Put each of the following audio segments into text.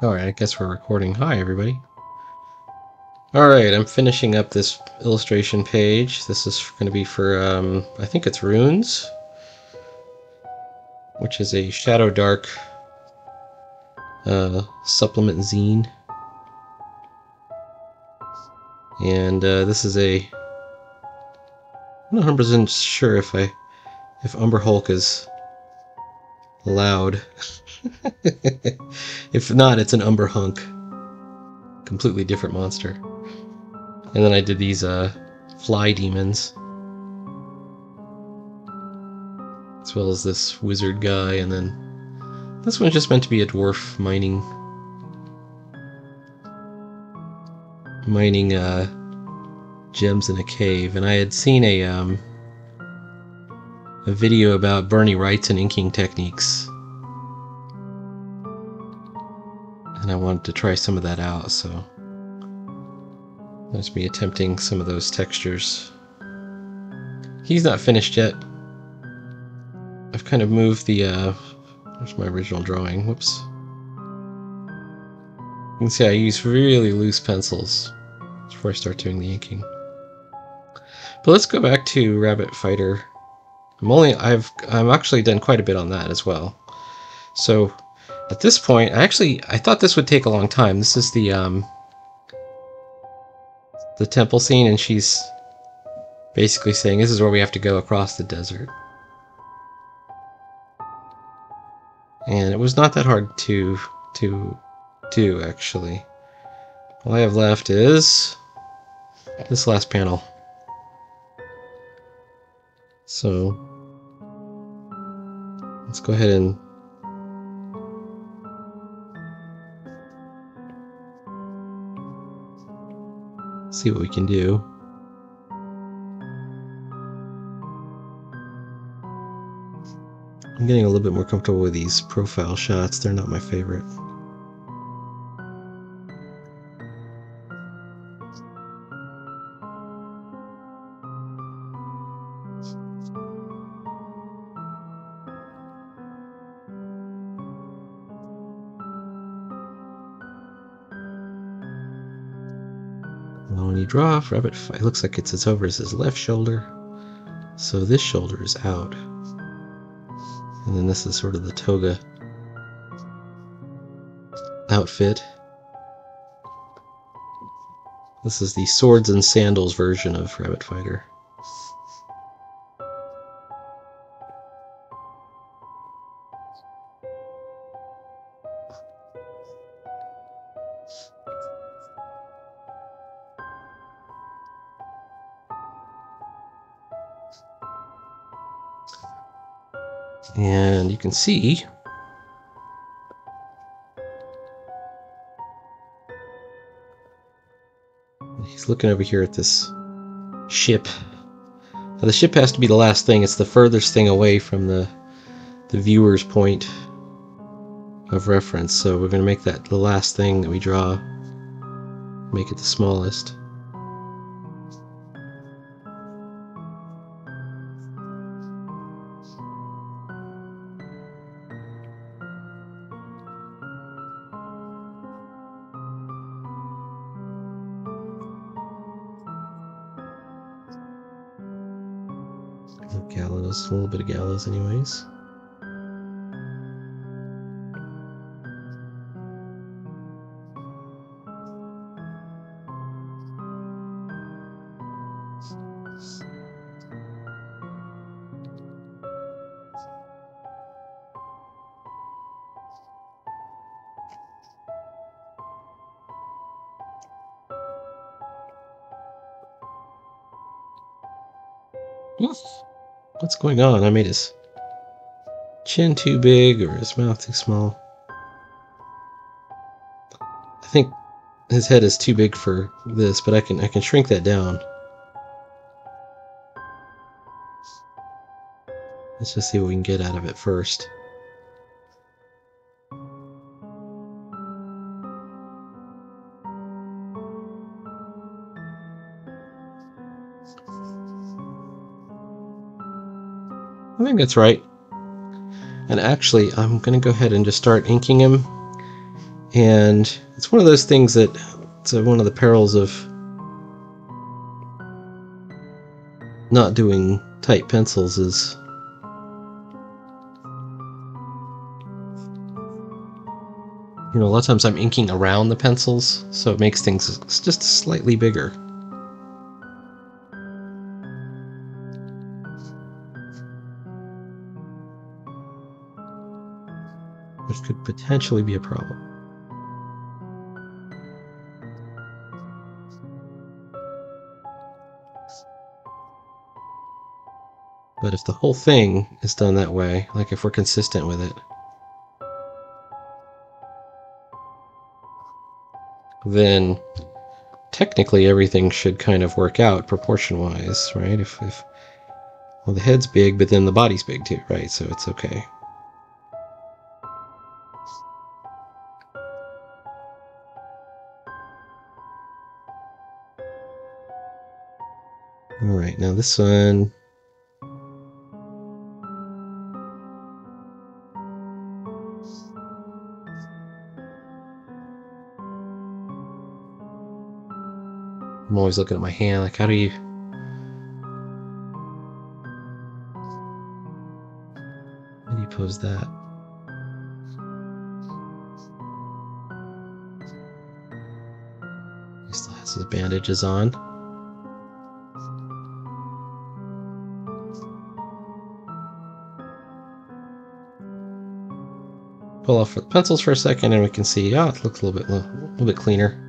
Alright, I guess we're recording. Hi, everybody. Alright, I'm finishing up this illustration page. This is going to be for, I think it's Runes, which is a Shadow Dark supplement zine. And this is I'm not 100% sure if Umber Hulk is allowed. If not, it's an Umber Hunk. Completely different monster. And then I did these fly demons, as well as this wizard guy, and then this one's just meant to be a dwarf mining gems in a cave. And I had seen a video about Bernie Wrightson inking techniques, and I wanted to try some of that out, so that's me attempting some of those textures. He's not finished yet. I've kind of moved the there's my original drawing. Whoops. You can see I use really loose pencils before I start doing the inking. But let's go back to Rabbit Fighter. I've actually done quite a bit on that as well. So at this point, I thought this would take a long time. This is the temple scene, and she's basically saying this is where we have to go across the desert. And it was not that hard to do, actually. All I have left is this last panel. So let's go ahead and see what we can do. I'm getting a little bit more comfortable with these profile shots. They're not my favorite. Well, when you draw Rabbit Fight, it looks like it's over his left shoulder. So this shoulder is out. And then this is sort of the toga outfit. This is the swords and sandals version of Rabbit Fighter. And you can see he's looking over here at this ship. Now, the ship has to be the last thing. It's the furthest thing away from the viewer's point of reference. So we're going to make that the last thing that we draw. Make it the smallest. Gallows, a little bit of gallows anyways. What's going on? I made his chin too big or his mouth too small. I think his head is too big for this, but I can shrink that down. Let's just see what we can get out of it first. I think that's right. And actually, I'm going to go ahead and just start inking him. And it's one of those things that it's one of the perils of not doing tight pencils is a lot of times I'm inking around the pencils, so it makes things just slightly bigger. Which could potentially be a problem. But if the whole thing is done that way, like if we're consistent with it, then technically everything should kind of work out proportion-wise, right? If well, the head's big, but then the body's big too, right? So it's okay. Alright, now this one... I'm always looking at my hand, like how do you pose that? He still has his bandages on. Pull off the pencils for a second and we can see, it looks a little bit cleaner.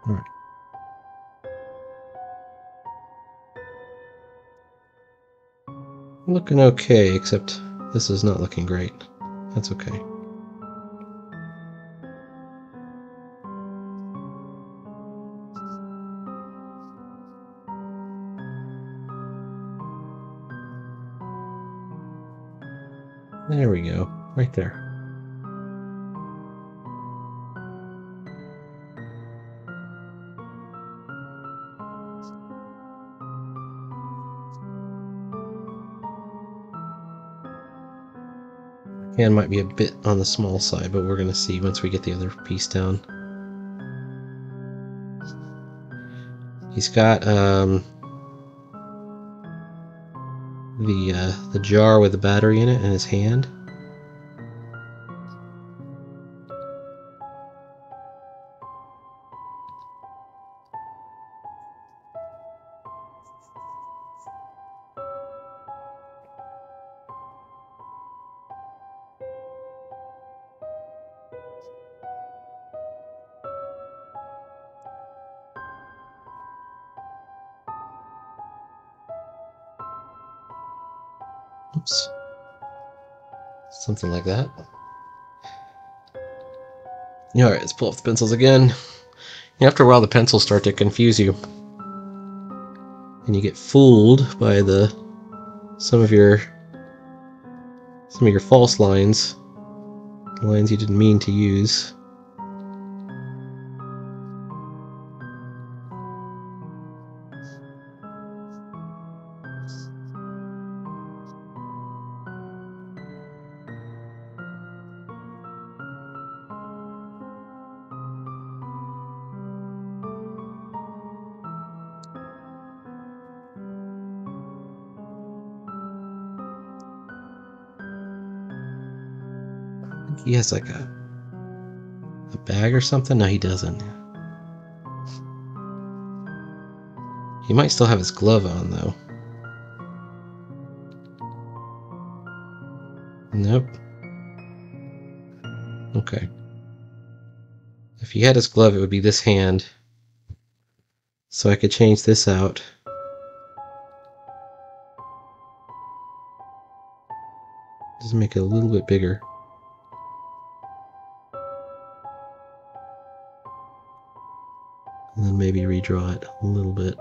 All right. Looking okay, except this is not looking great. That's okay. There we go, right there. Hand might be a bit on the small side, but we're going to see once we get the other piece down. He's got the jar with the battery in it in his hand. Oops. Something like that. Alright, let's pull off the pencils again. After a while the pencils start to confuse you. And you get fooled by some of your false lines. Lines you didn't mean to use. He has like a bag or something? No, he doesn't. He might still have his glove on, though. Nope. Okay. If he had his glove, it would be this hand. So I could change this out. Just make it a little bit bigger. And then maybe redraw it a little bit.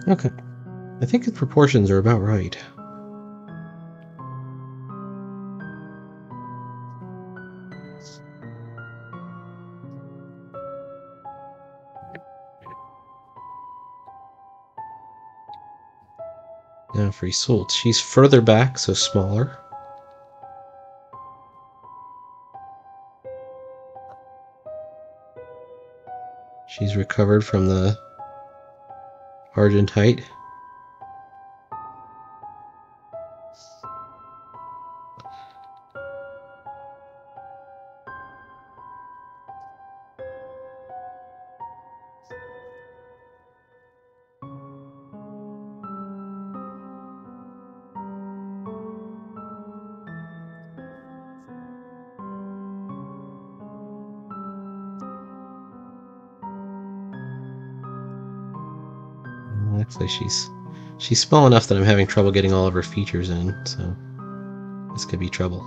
Okay, I think the proportions are about right. Now for Isolde, she's further back, so smaller. She's recovered from the Argentite. Actually, she's small enough that I'm having trouble getting all of her features in, so this could be trouble.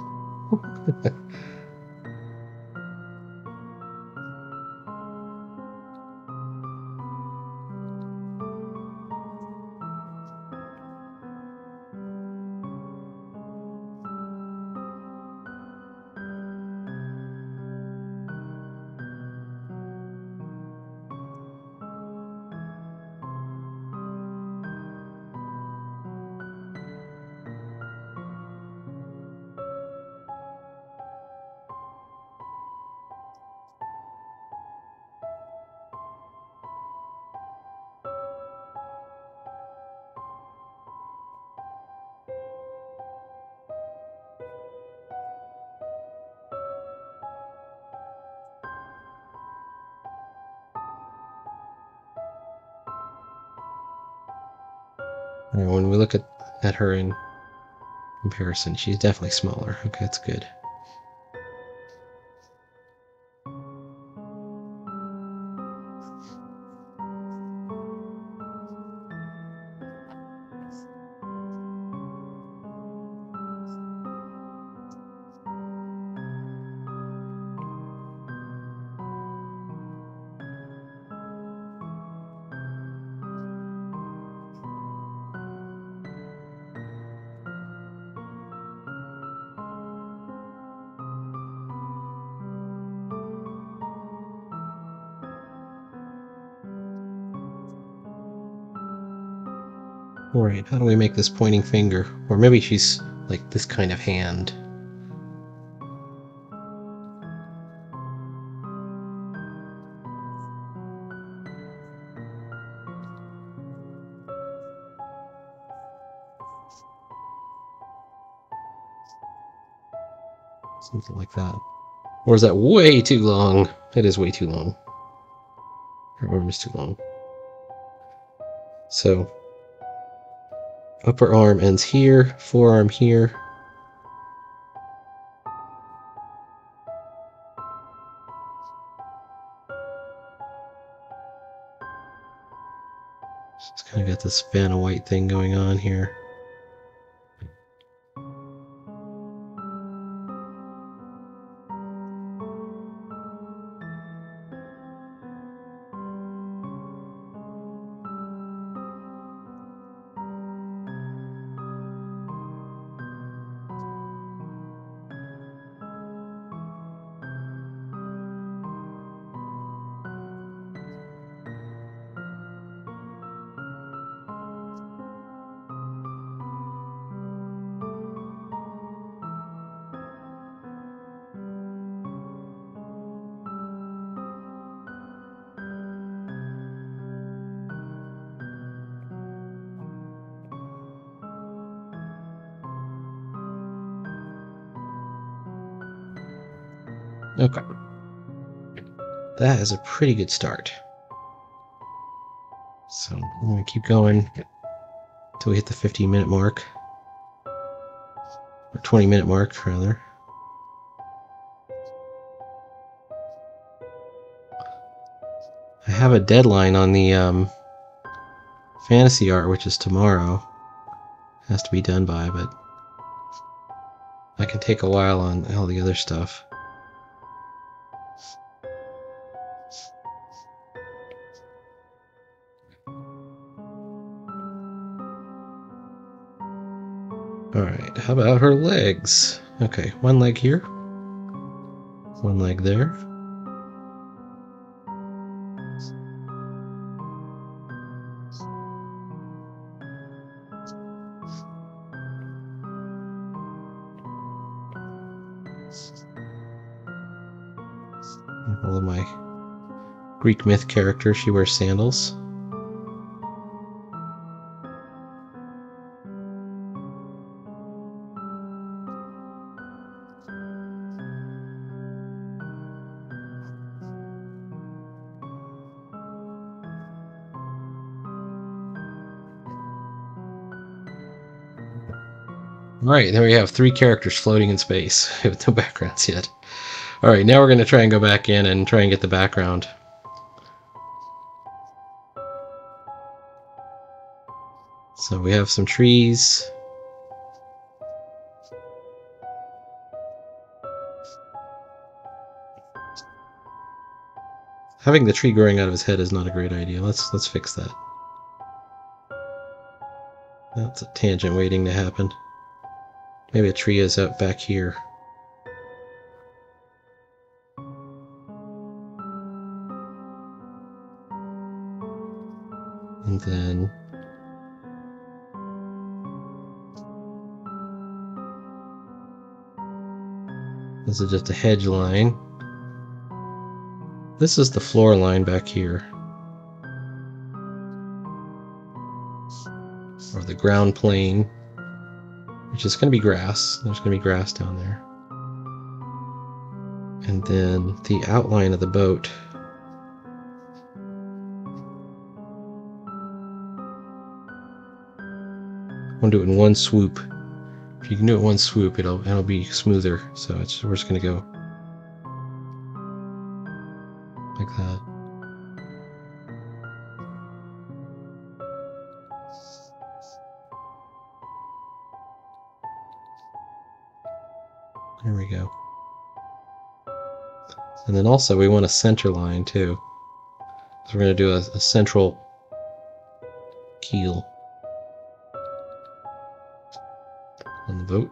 When we look at her in comparison, she's definitely smaller. Okay, that's good. Alright, how do we make this pointing finger? Or maybe she's like this kind of hand. Something like that. Or is that way too long? It is way too long. Her arm is too long. So, upper arm ends here, forearm here. Just kind of got this Vanna White thing going on here. Okay. That is a pretty good start. So I'm going to keep going until we hit the 15-minute mark. Or 20-minute mark, rather. I have a deadline on the fantasy art, which is tomorrow. It has to be done by, but I can take a while on all the other stuff. Alright, how about her legs? Okay, one leg here. One leg there. All of my Greek myth characters, she wears sandals. Alright, there we have 3 characters floating in space with no backgrounds yet. Alright, now we're going to try and go back in and try and get the background. So we have some trees. Having the tree growing out of his head is not a great idea. Let's fix that. That's a tangent waiting to happen. Maybe a tree is out back here. And then this is just a hedge line. This is the floor line back here. Or the ground plane, which is going to be grass. There's going to be grass down there. And then the outline of the boat. I want to do it in one swoop. If you can do it in one swoop, it'll be smoother. So we're just going to go like that. There we go. And then also we want a center line too. So we're going to do a central keel on the boat.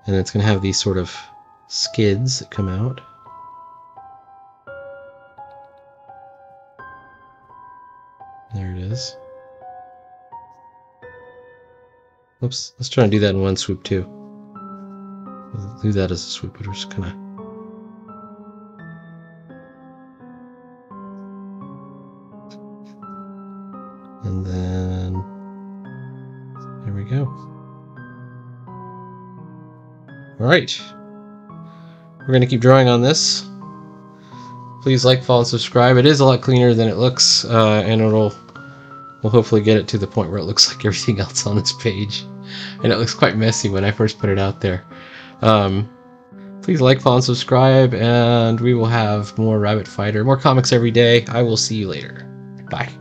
And it's going to have these sort of skids that come out. There it is. Oops, let's try and do that in one swoop too. We'll do that as a swoop, but we're just gonna... And then... there we go. Alright. We're gonna keep drawing on this. Please like, follow, and subscribe. It is a lot cleaner than it looks, and we'll hopefully get it to the point where it looks like everything else on this page. And it looks quite messy when I first put it out there. Please like, follow, and subscribe, and we will have more Rabbit Fighter, more comics every day. I will see you later. Bye.